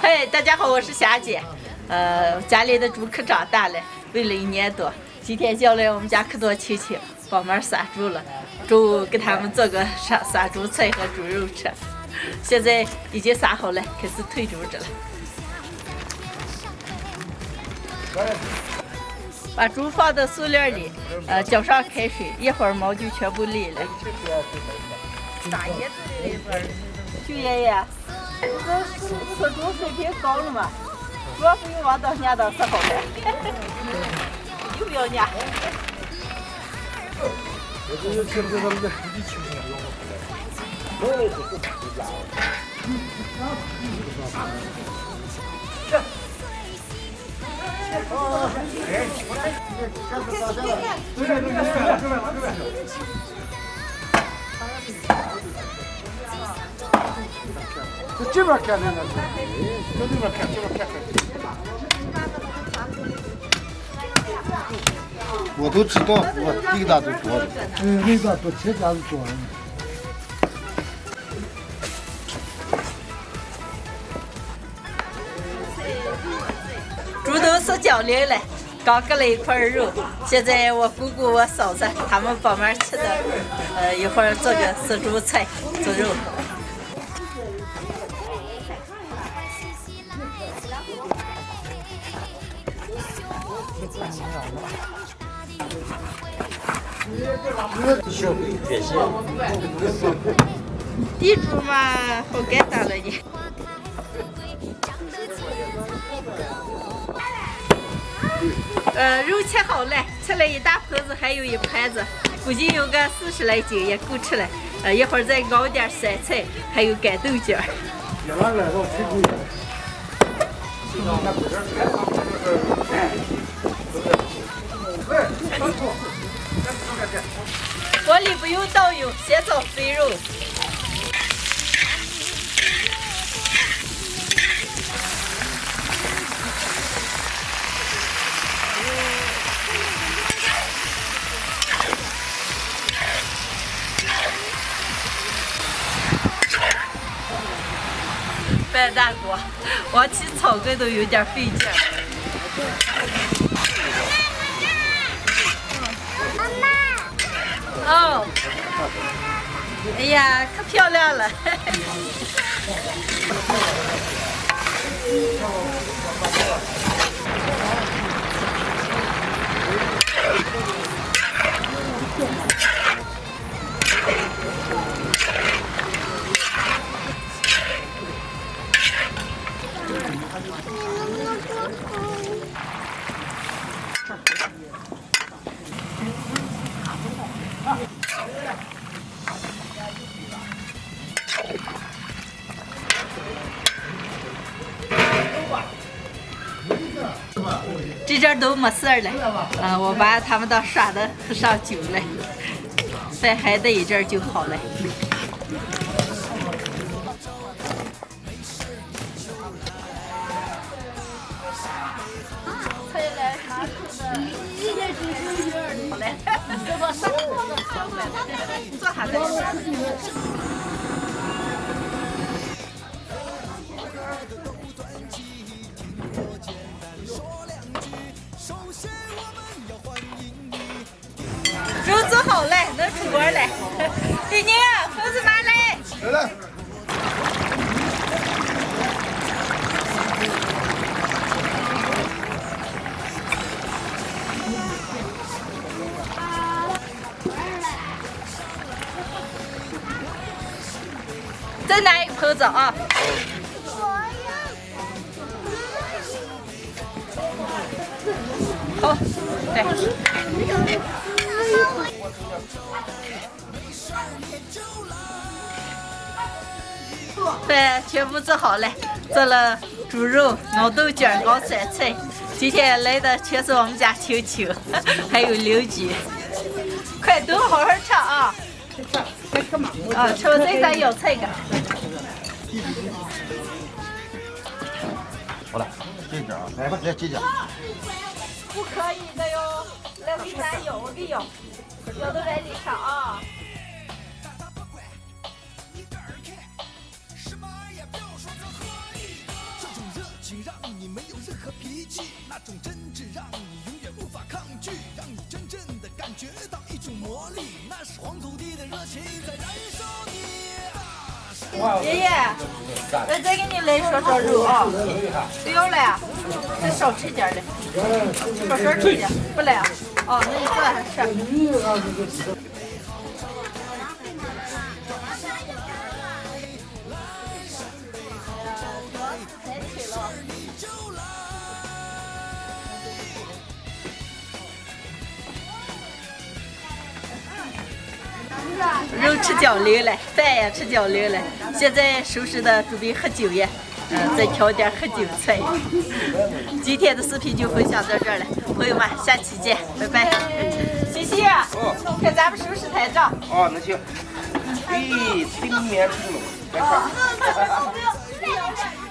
嘿，大家好，我是霞姐。家里的猪可长大了，喂了1年多。今天叫来我们家可多亲戚帮忙杀猪了，中午给他们做个杀猪菜和猪肉吃。现在已经杀好了，开始退猪汁了。把猪放到塑料里，浇上开水，一会儿毛就全部沥了。大叶子的里边，舅爷爷，这猪水平高了嘛，主要不用往到撵到死好了。有没有撵？我这就吃不着的，你吃不着。这边看那个，这边看，这边看。我都知道，我一个大都多的。那个多切家子多。猪都是焦零了，刚割了一块肉。现在我姑姑、我嫂子他们帮忙吃的，一会儿做个死猪菜，做肉。地猪嘛，好简单了你。肉切好了，切了一大盆子，还有一盘子，估计有个40来斤也够吃了。一会儿再熬点酸菜，还有干豆角。锅里不用倒油，先炒肥肉。半大锅，往起炒个都有点费劲。哦，哎呀，可漂亮了！这阵都没事了，我把他们都耍的喝上酒了，再还得一阵就好了。好嘞，坐下来。肉做好了，能出锅了。弟弟，盒子拿来。来了。再拿一盆子啊。好，对。饭全部做好了，做了猪肉、熬豆角、熬酸菜。今天来的全是我们家亲戚，还有邻居。快都好好吃啊！吃完再咱舀菜个。好了，这点啊，来吧，来姐姐。不可以的哟，来为咱要的哟，要到这里上啊。让你没有任何脾气，那种真挚让你永远无法抗拒，让你真正的感觉到一种魔力，那是黄土地的热情在燃烧你。爷爷，我再给你来说说肉啊，不要了呀，再少吃点儿的，少吃点，不来啊？哦，那你坐下吃。肉吃焦溜了，饭也吃焦溜了，现在收拾的准备喝酒呀，再调点喝酒菜。今天的视频就分享到这儿了，朋友们，下期见，拜拜。谢谢。看咱们收拾台账。哦，那行。哎，挺面挺了，没事。